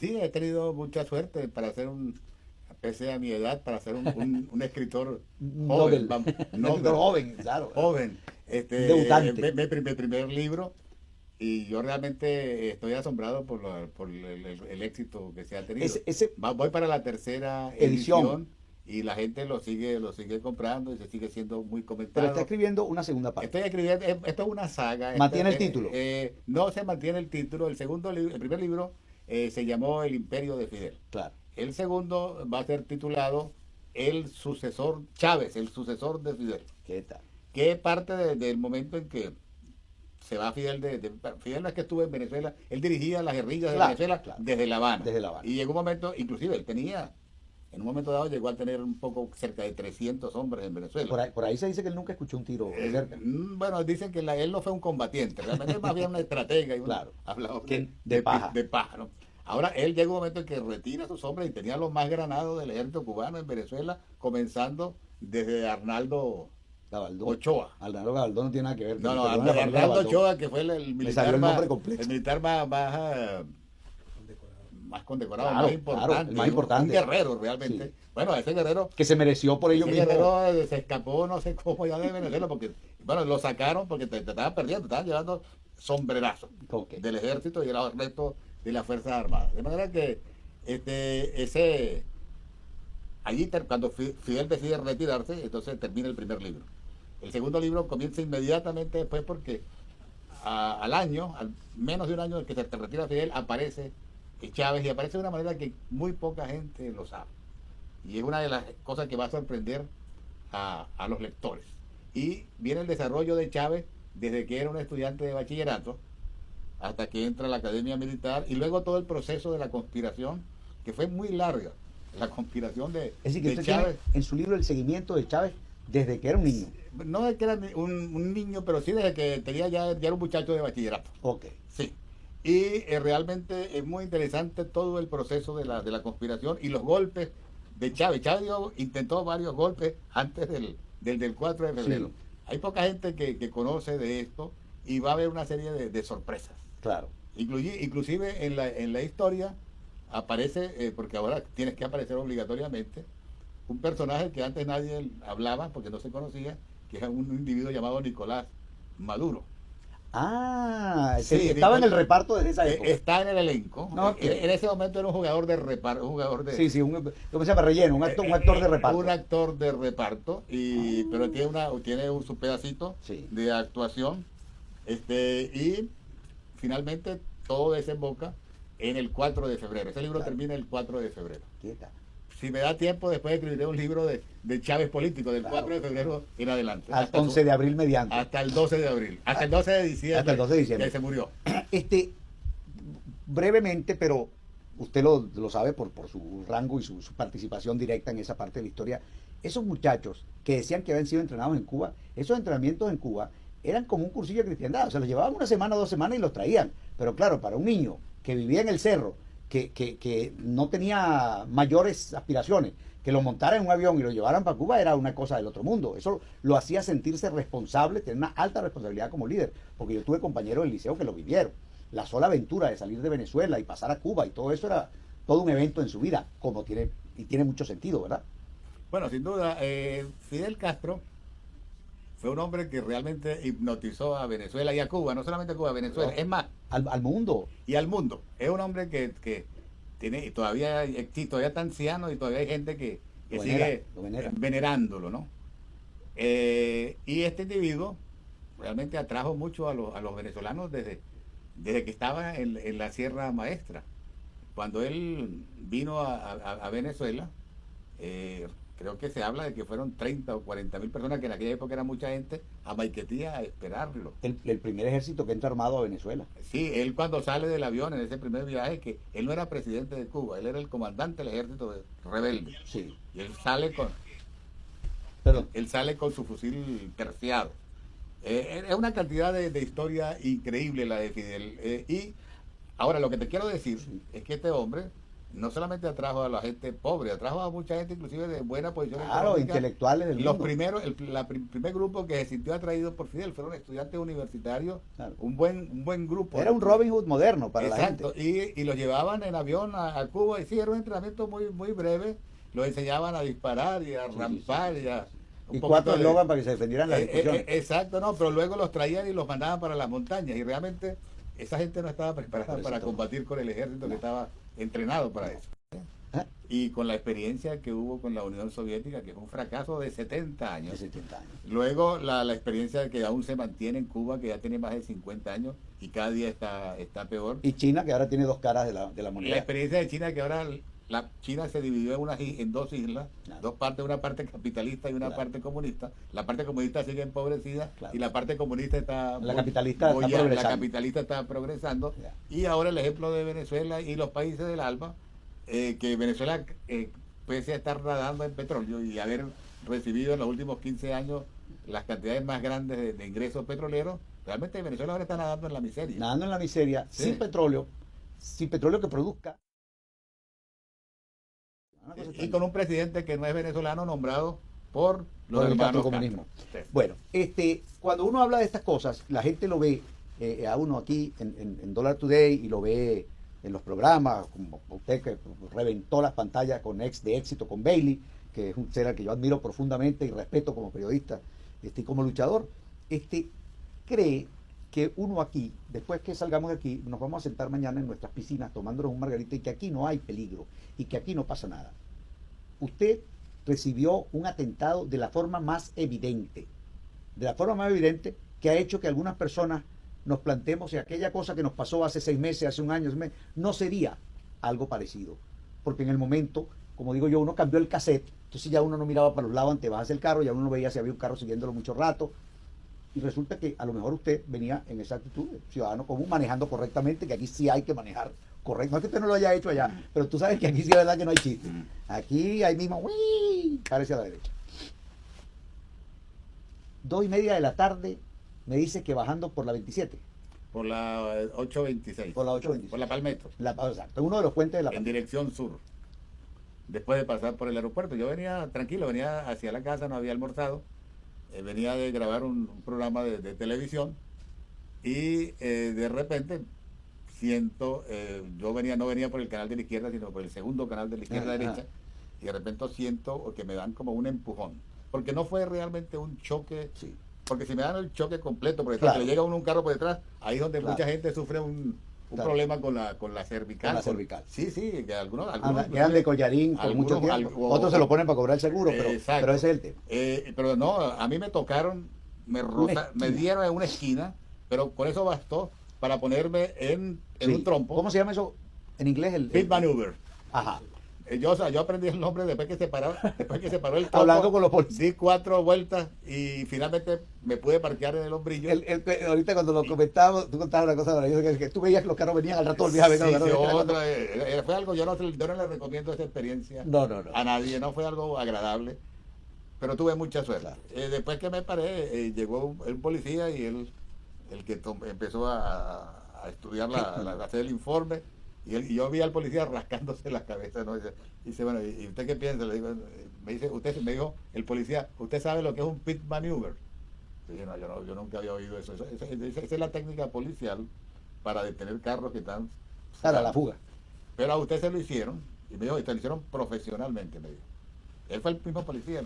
Sí, he tenido mucha suerte para ser pese a mi edad, para ser un escritor joven, Nobel. vamos, Un escritor Nobel, joven, claro, claro. joven. Un debutante. Mi primer libro y yo realmente estoy asombrado por el éxito que se ha tenido. Ese Voy para la tercera edición, edición y la gente lo sigue comprando y se sigue siendo muy pero está comentado. escribiendo una segunda parte. Estoy escribiendo, esto es una saga, Mantiene el título. no se mantiene el título, el primer libro se llamó El Imperio de Fidel. Claro. El segundo va a ser titulado El sucesor, Chávez, el sucesor de Fidel, ¿Qué tal? que parte del momento en que se va Fidel Fidel no es que estuvo en Venezuela, él dirigía las guerrillas de Claro, Venezuela claro. desde La Habana. Desde La Habana. Y en un momento, inclusive él tenía, en un momento dado llegó a tener un poco cerca de 300 hombres en Venezuela. Por ahí se dice que él nunca escuchó un tiro de cerca. Bueno, dicen que él no fue un combatiente, realmente es más bien una estratega y un Claro. hablador Que de paja. de paja, ¿no? Ahora él llega un momento en que retira a sus hombres y tenía los más granados del ejército cubano en Venezuela, comenzando desde Arnaldo Gabaldón. Ochoa. Arnaldo Gabaldón no tiene nada que ver. No, no, Perdón, la familia Arnaldo Gabaldón. Ochoa, que fue Me salió el nombre completo. el militar más condecorado, Claro, más claro, importante, el más importante. un guerrero realmente. Sí. Bueno, ese guerrero Que se mereció por ello ese mismo. guerrero se escapó, no sé cómo ya de Venezuela, porque, bueno, lo sacaron porque te estaban perdiendo, te estaban llevando sombrerazos Ok. del ejército y el resto de las Fuerzas Armadas. De manera que ese allí cuando Fidel decide retirarse, entonces termina el primer libro. El segundo libro comienza inmediatamente después porque al año, al menos de un año que se retira Fidel, aparece Chávez y aparece de una manera que muy poca gente lo sabe. Y es una de las cosas que va a sorprender a los lectores. Y viene el desarrollo de Chávez desde que era un estudiante de bachillerato hasta que entra a la academia militar y luego todo el proceso de la conspiración, que fue muy larga, la conspiración Es decir, que de usted Chávez. tiene en su libro el seguimiento de Chávez desde que era un niño. No es que era un niño, pero sí desde que tenía ya era un muchacho de bachillerato. Ok. Sí. Y realmente es muy interesante todo el proceso de la conspiración y los golpes de Chávez. Chávez intentó varios golpes antes del 4 de febrero. Sí. Hay poca gente que conoce de esto y va a haber una serie de sorpresas. Claro. Inclusive en la historia aparece, porque ahora tienes que aparecer obligatoriamente, un personaje que antes nadie hablaba porque no se conocía, que es un individuo llamado Nicolás Maduro. Ah, Sí, estaba en el reparto desde esa época. está en el elenco. Ok. En ese momento era un jugador de reparto, un jugador de Sí, sí, ¿cómo se llama? Relleno, un actor de reparto. un actor de reparto, pero tiene su pedacito Sí. de actuación. Y finalmente todo desemboca en el 4 de febrero. Ese libro Claro. termina el 4 de febrero. Quieta. Si me da tiempo, después escribiré un libro de Chávez político, del Claro. 4 de febrero en adelante. Hasta 11 de abril mediante. Hasta el 12 de abril. Hasta el 12 de diciembre. Hasta el 12 de diciembre. Que se murió. Este, brevemente, pero usted lo sabe por su rango y su participación directa en esa parte de la historia, esos muchachos que decían que habían sido entrenados en Cuba, esos entrenamientos en Cuba eran como un cursillo de cristiandad, o sea, los llevaban una semana, 2 semanas y los traían. Pero claro, para un niño que vivía en el cerro, que no tenía mayores aspiraciones, que lo montara en un avión y lo llevaran para Cuba era una cosa del otro mundo. Eso lo hacía sentirse responsable, tener una alta responsabilidad como líder, porque yo tuve compañeros del liceo que lo vivieron. La sola aventura de salir de Venezuela y pasar a Cuba y todo eso era todo un evento en su vida, como tiene mucho sentido, ¿verdad? Bueno, sin duda, Fidel Castro fue un hombre que realmente hipnotizó a Venezuela y a Cuba, no solamente a Cuba, a Venezuela, es más, Al mundo. y al mundo. Es un hombre que tiene, todavía está anciano y todavía hay gente que sigue Lo venera. venerándolo, ¿no? Y este individuo realmente atrajo mucho a los venezolanos desde que estaba en la Sierra Maestra. Cuando él vino a Venezuela, creo que se habla de que fueron 30 o 40 mil personas, que en aquella época era mucha gente, a Maiquetía a esperarlo. El primer ejército que entra armado a Venezuela. Sí, él cuando sale del avión en ese primer viaje, que él no era presidente de Cuba, él era el comandante del ejército rebelde. Sí. Y Perdón. él sale con su fusil terciado. Es una cantidad de historia increíble la de Fidel. Y ahora lo que te quiero decir Sí. es que este hombre no solamente atrajo a la gente pobre, atrajo a mucha gente inclusive de buena posición Claro, económica. intelectuales del Los mundo. primeros, primer grupo que se sintió atraído por Fidel fueron estudiantes universitarios, Claro. un buen grupo. Era un Robin Hood moderno para Exacto, la gente. y los llevaban en avión a Cuba y sí, era un entrenamiento muy breve, los enseñaban a disparar y a Sí, sí, sí, rampar sí, y a sí. un Y poquito cuatro eslogan para que se defendieran las discusiones. exacto, no, pero luego los traían y los mandaban para las montañas y realmente esa gente no estaba preparada para Pobrecito, no. combatir con el ejército que No. estaba entrenado para eso. ¿Eh? Y con la experiencia que hubo con la Unión Soviética, que fue un fracaso de 70 De años. 70 años. Luego la experiencia que aún se mantiene en Cuba, que ya tiene más de 50 años y cada día está peor. Y China, que ahora tiene dos caras de la La moneda. experiencia de China, que ahora la China se dividió en dos islas, Claro. dos partes, una parte capitalista y una Claro. parte comunista. La parte comunista sigue empobrecida Claro. y la parte comunista está La capitalista está la progresando. capitalista está progresando. Ya. Y ahora el ejemplo de Venezuela y los países del ALBA, que Venezuela, pese a estar nadando en petróleo y haber recibido en los últimos 15 años las cantidades más grandes de ingresos petroleros, realmente Venezuela ahora está nadando en la miseria. Nadando en la miseria, Sí. sin petróleo que produzca. Una cosa Y extraña. con un presidente que no es venezolano nombrado por los Por el hermanos patrocomunismo. Castro. Sí. Bueno, cuando uno habla de estas cosas, la gente lo ve a uno aquí en Dollar Today y lo ve en los programas, como usted que reventó las pantallas de éxito con Bailey, que es un ser al que yo admiro profundamente y respeto como periodista y como luchador, cree que uno aquí, después que salgamos de aquí, nos vamos a sentar mañana en nuestras piscinas tomándonos un margarita y que aquí no hay peligro y que aquí no pasa nada. Usted recibió un atentado de la forma más evidente, que ha hecho que algunas personas nos planteemos si aquella cosa que nos pasó hace 6 meses, hace un año, no sería algo parecido. Porque en el momento, como digo yo, uno cambió el cassette, entonces ya uno no miraba para los lados antes de bajarse el carro, ya uno no veía si había un carro siguiéndolo mucho rato, y resulta que a lo mejor usted venía en esa actitud de ciudadano común, manejando correctamente, que aquí sí hay que manejar correcto. No es que usted no lo haya hecho allá, pero tú sabes que aquí sí es verdad que no hay chiste. Aquí hay mismo, ¡uy! Parece a la derecha. 2:30 de la tarde me dice que bajando por la 27, Por la 826. por la 826. Por la Palmetto. Exacto, uno de los puentes de la En dirección sur. Después de pasar por el aeropuerto. Yo venía tranquilo, venía hacia la casa, no había almorzado. Venía de grabar un programa de televisión. Y de repente siento, no venía por el canal de la izquierda, sino por el segundo canal de la izquierda derecha. Y de repente siento que me dan como un empujón. Porque no fue realmente un choque. Sí. Porque si me dan el choque completo por detrás, Claro. que le llega un carro por detrás, ahí es donde Claro. mucha gente sufre un Claro. problema con la cervical. Con la cervical. Sí, que algunos Quedan de collarín por mucho tiempo. Otros se lo ponen para cobrar el seguro, pero ese es el tema. Pero no, a mí me tocaron, me dieron en una esquina, pero con eso bastó para ponerme en Sí. un trompo. ¿Cómo se llama eso en inglés? Pit maneuver. Ajá. Yo aprendí el nombre después que se paró el trompo. Hablando con los policías. Di 4 vueltas y finalmente me pude parquear en el hombrillo. Ahorita cuando lo comentábamos, tú contabas una cosa maravillosa, que tú veías que los carros venían al rato, olvidaba Sí, fue algo, yo no le recomiendo esa experiencia No. a nadie, no fue algo agradable, pero tuve mucha suerte. Claro. Después que me paré, llegó un policía y él, el que empezó a estudiar, a hacer el informe, y yo vi al policía rascándose la cabeza, ¿no? Y dice, bueno, ¿y usted qué piensa? Le digo, me dijo el policía, ¿usted sabe lo que es un pit maneuver? Y dije, no, yo nunca había oído eso. Esa es la técnica policial para detener carros que están... Para la fuga. Pero a usted se lo hicieron, y me dijo, y te lo hicieron profesionalmente, me dijo. Él fue el mismo policía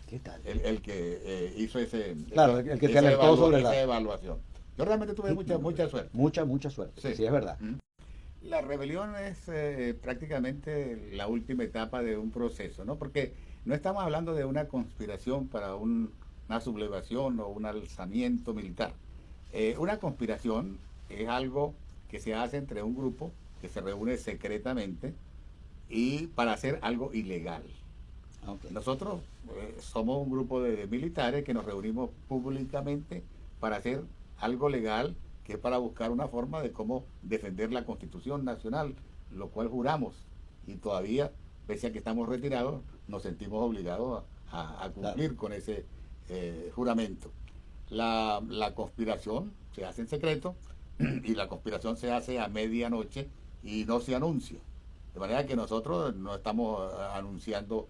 ¿Qué tal? el que hizo Claro, el que te alertó sobre esa evaluación. Yo realmente tuve mucha suerte. Mucha suerte, sí es verdad. La rebelión es prácticamente la última etapa de un proceso, ¿no? Porque no estamos hablando de una conspiración para una sublevación o un alzamiento militar. Una conspiración es algo que se hace entre un grupo que se reúne secretamente y para hacer algo ilegal. Okay. Nosotros somos un grupo de militares que nos reunimos públicamente para hacer algo legal, que es para buscar una forma de cómo defender la Constitución Nacional, lo cual juramos, y todavía, pese a que estamos retirados, nos sentimos obligados a cumplir con ese juramento. La conspiración se hace en secreto y la conspiración se hace a medianoche y no se anuncia. De manera que nosotros no estamos anunciando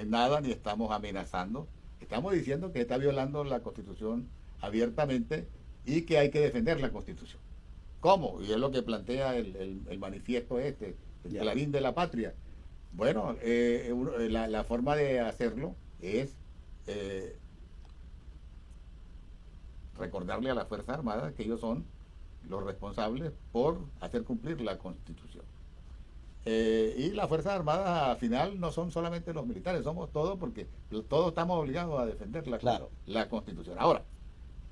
nada ni estamos amenazando. Estamos diciendo que está violando la Constitución abiertamente y que hay que defender la Constitución. ¿Cómo? Y es lo que plantea el manifiesto el Clarín de la Patria. Bueno, la forma de hacerlo es recordarle a las Fuerzas Armadas que ellos son los responsables por hacer cumplir la Constitución. Y las Fuerzas Armadas al final no son solamente los militares, somos todos, porque todos estamos obligados a defender la Constitución. Ahora,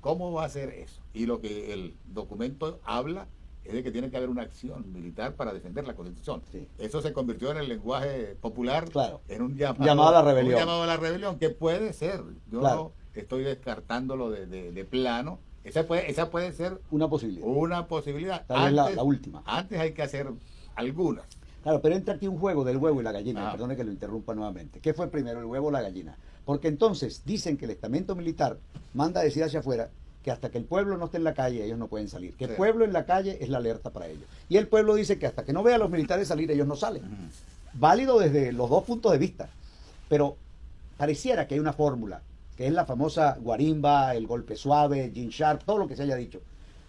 ¿cómo va a ser eso? Y lo que el documento habla es de que tiene que haber una acción militar para defender la Constitución. Sí. Eso se convirtió en el lenguaje popular, en un llamado a la rebelión. Un llamado a la rebelión, que puede ser. Yo no estoy descartándolo de plano. Esa puede ser una posibilidad. Una posibilidad. Tal vez la última. Antes hay que hacer algunas. Claro, pero entra aquí un juego del huevo y la gallina, perdone que lo interrumpa nuevamente. ¿Qué fue primero, el huevo o la gallina? Porque entonces dicen que el estamento militar manda a decir hacia afuera que hasta que el pueblo no esté en la calle, ellos no pueden salir. Que el pueblo en la calle es la alerta para ellos. Y el pueblo dice que hasta que no vea a los militares salir, ellos no salen. Válido desde los dos puntos de vista. Pero pareciera que hay una fórmula, que es la famosa guarimba, el golpe suave, Gene Sharp, todo lo que se haya dicho.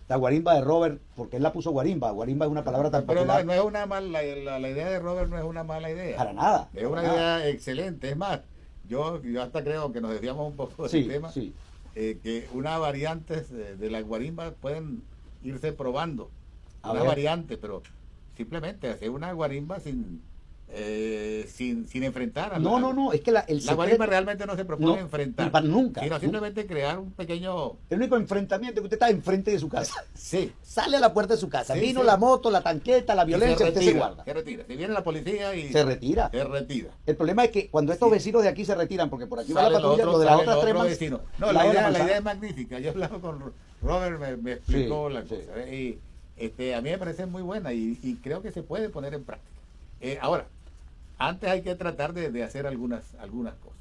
La guarimba de Robert, porque él la puso guarimba. Guarimba es una palabra tan popular. Pero no es una mala, la idea de Robert no es una mala idea. Para nada. Es una idea excelente. Es más, yo hasta creo que nos desviamos un poco del tema. Sí. Que unas variantes de la guarimba pueden irse probando. Una variante, pero simplemente hacer una guarimba sin enfrentar a No, es que la guarimba realmente no se propone enfrentar. Nunca. Sino simplemente crear un pequeño... El único enfrentamiento es que usted está enfrente de su casa. Sí. Sale a la puerta de su casa. Vino la moto, la tanqueta, la violencia, usted se guarda. Se retira. Si viene la policía y... Se retira. El problema es que cuando estos vecinos de aquí se retiran, porque por aquí va la patrulla, lo de las otras tres vecinos. No, la idea es magnífica. Yo hablaba con Robert, me explicó la cosa. Y a mí me parece muy buena y creo que se puede poner en práctica. Ahora, antes hay que tratar de hacer algunas cosas.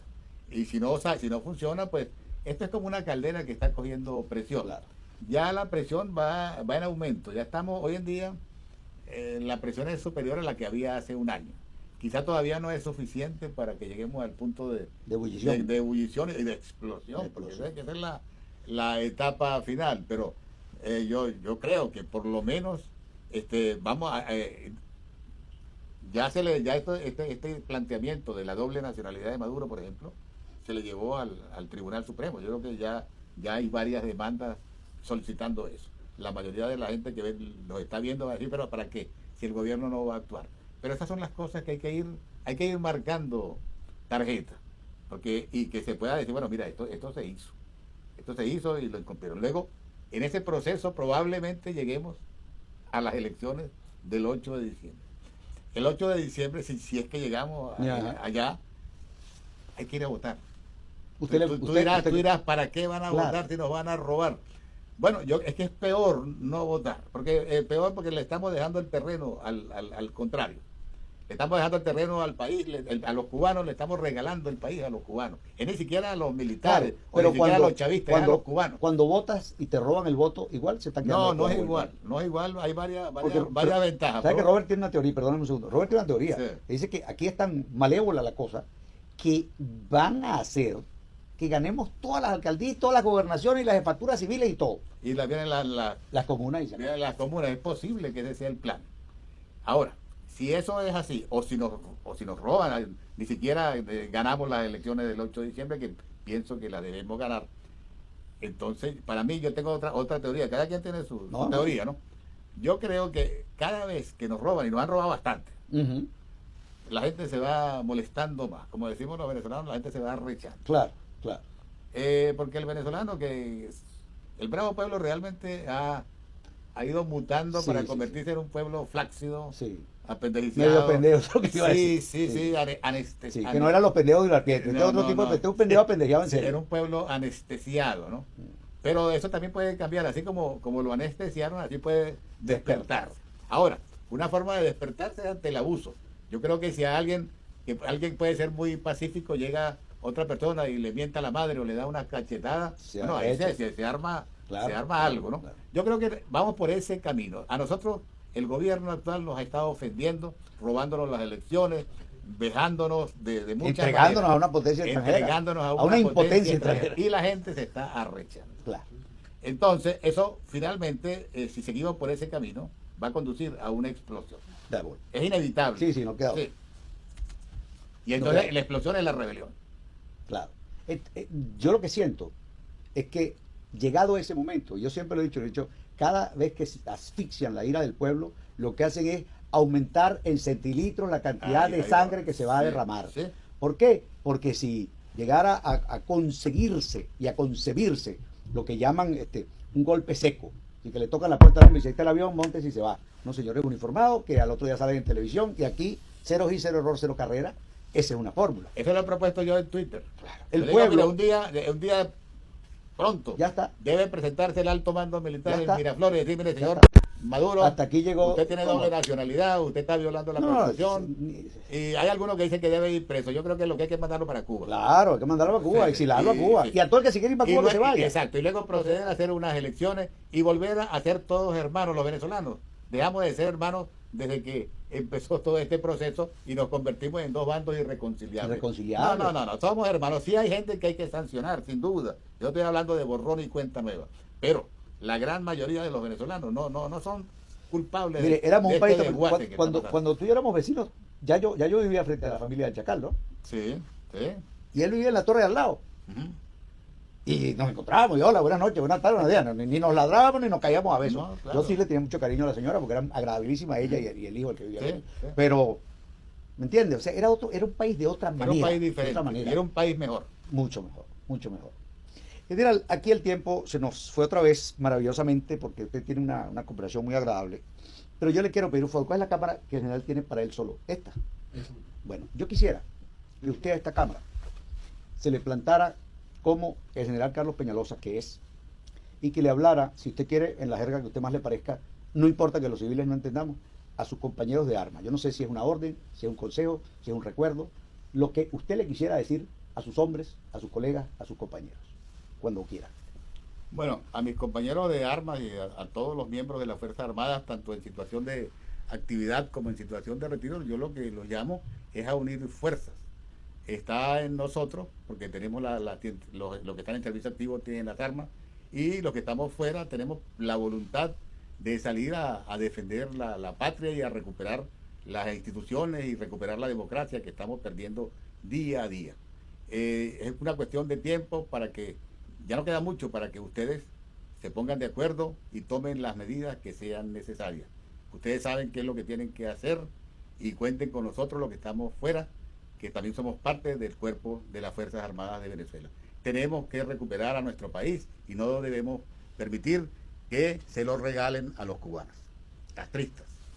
Y si no funciona, pues esto es como una caldera que está cogiendo presión. Claro. Ya la presión va en aumento. Ya estamos, hoy en día, la presión es superior a la que había hace un año. Quizá todavía no es suficiente para que lleguemos al punto de ebullición y de explosión, porque esa que ser la etapa final. Pero yo creo que por lo menos vamos a... este planteamiento de la doble nacionalidad de Maduro, por ejemplo, se le llevó al Tribunal Supremo. Yo creo que ya hay varias demandas solicitando eso. La mayoría de la gente que nos está viendo va a decir, pero ¿para qué? Si el gobierno no va a actuar. Pero esas son las cosas que hay que ir marcando tarjeta, y que se pueda decir, bueno, mira, esto se hizo y lo incumplieron. Luego, en ese proceso probablemente lleguemos a las elecciones del 8 de diciembre. El 8 de diciembre, si es que llegamos allá, hay que ir a votar. Tú dirás, ¿para qué van a votar si nos van a robar? Bueno, es que es peor no votar, porque peor porque le estamos dejando el terreno al contrario. Le estamos dejando el terreno al país, a los cubanos le estamos regalando el país a los cubanos. Es ni siquiera a los militares, pero ni siquiera a los chavistas, es a los cubanos. Cuando votas y te roban el voto, igual se está quedando. No es igual, hay varias ventajas. ¿Sabes que Robert tiene una teoría? Perdóname un segundo. Robert tiene una teoría. Sí. Dice que aquí es tan malévola la cosa que van a hacer que ganemos todas las alcaldías, todas las gobernaciones y las jefaturas civiles y todo. Y vienen las comunas. Las comunas, es posible que ese sea el plan. Ahora, si eso es así, o si nos roban, ni siquiera ganamos las elecciones del 8 de diciembre, que pienso que las debemos ganar. Entonces, para mí, yo tengo otra teoría. Cada quien tiene su teoría, ¿no? Yo creo que cada vez que nos roban, y nos han robado bastante, la gente se va molestando más. Como decimos los venezolanos, la gente se va rechazando. Claro. Porque el venezolano, el bravo pueblo realmente ha ido mutando para convertirse en un pueblo flácido, apendejiciado. Medio pendejo, lo que iba a decir. Sí, anestesiado. Que no eran los pendejos de la piedra, otro tipo de un pendejo apendejado en serio. Era un pueblo anestesiado, ¿no? Pero eso también puede cambiar, así como lo anestesiaron, así puede despertar. Ahora, una forma de despertarse es ante el abuso. Yo creo que si alguien puede ser muy pacífico, llega otra persona y le mienta a la madre o le da una cachetada, ahí se arma algo, ¿no? Claro. Yo creo que vamos por ese camino. A nosotros el gobierno actual nos ha estado ofendiendo, robándonos las elecciones, vejándonos de muchas entregándonos maneras, a una potencia extranjera, entregándonos a una impotencia extranjera. y la gente se está arrechando. Claro. Entonces, eso finalmente, si seguimos por ese camino, va a conducir a una explosión. De acuerdo. Es inevitable. Sí, sí, no queda otra. Sí. Y entonces queda. la explosión es la rebelión. Claro. Yo lo que siento es que llegado ese momento, yo siempre lo he dicho, cada vez que asfixian la ira del pueblo, lo que hacen es aumentar en centilitros la cantidad de sangre que se va a derramar. Sí. ¿Por qué? Porque si llegara a conseguirse y a concebirse lo que llaman un golpe seco, y que le tocan la puerta al hombre y dice, está el avión, montes y se va. No, señores uniformados, que al otro día salen en televisión, y aquí, cero y cero error, cero carrera, esa es una fórmula. Eso lo he propuesto yo en Twitter. Claro. Yo El le pueblo, digo, mira, un día pronto, ya está. debe presentarse el alto mando militar Ya en está. Miraflores y decir, mire, señor Maduro, Hasta aquí llegó. usted tiene doble nacionalidad, usted está violando la Constitución, y hay algunos que dicen que debe ir preso. Yo creo que lo que hay que mandarlo para Cuba. Claro, hay que mandarlo a Cuba, Sí, exilarlo sí, a Cuba. sí. Y a todo el que se quiere ir para Cuba, que se vaya. Exacto, y luego proceder a hacer unas elecciones y volver a ser todos hermanos los venezolanos. Dejamos de ser hermanos desde que empezó todo este proceso y nos convertimos en dos bandos irreconciliables. Irreconciliables. No, somos hermanos. Sí hay gente que hay que sancionar, sin duda. Yo estoy hablando de borrón y cuenta nueva. Pero la gran mayoría de los venezolanos no son culpables. Mire, éramos de un país este desguace que está pasando. cuando tú y yo éramos vecinos, ya yo vivía frente a la familia del Chacal, ¿no? Sí. Y él vivía en la torre de al lado. Ujú. Y nos encontrábamos, y hola, buenas noches, buenas tardes, buenos días. Ni nos ladrábamos ni nos caíamos a besos. No, claro. Yo sí le tenía mucho cariño a la señora porque era agradabilísima ella y el hijo el que vivía. Sí, con él. sí. Pero, ¿me entiendes? O sea, era un país de otra manera. Era un país de diferente. otra manera. Y era un país mejor. Mucho mejor, mucho mejor. General, aquí el tiempo se nos fue otra vez maravillosamente porque usted tiene una cooperación muy agradable. Pero yo le quiero pedir un favor. ¿Cuál es la cámara que el general tiene para él solo? Esta. Bueno, yo quisiera que usted a esta cámara se le plantara como el general Carlos Peñalosa, que es, y que le hablara, si usted quiere, en la jerga que a usted más le parezca, no importa que los civiles no entendamos, a sus compañeros de armas. Yo no sé si es una orden, si es un consejo, si es un recuerdo, lo que usted le quisiera decir a sus hombres, a sus colegas, a sus compañeros, cuando quiera. Bueno, a mis compañeros de armas y a todos los miembros de las Fuerzas Armadas, tanto en situación de actividad como en situación de retiro, yo lo que los llamo es a unir fuerzas. Está en nosotros, porque tenemos los que están en servicio activo tienen las armas, y los que estamos fuera tenemos la voluntad de salir a defender la patria y a recuperar las instituciones y recuperar la democracia que estamos perdiendo día a día. Es una cuestión de tiempo para que, ya no queda mucho para que ustedes se pongan de acuerdo y tomen las medidas que sean necesarias. Ustedes saben qué es lo que tienen que hacer y cuenten con nosotros los que estamos fuera, que también somos parte del cuerpo de las Fuerzas Armadas de Venezuela. Tenemos que recuperar a nuestro país y no debemos permitir que se lo regalen a los cubanos, castristas.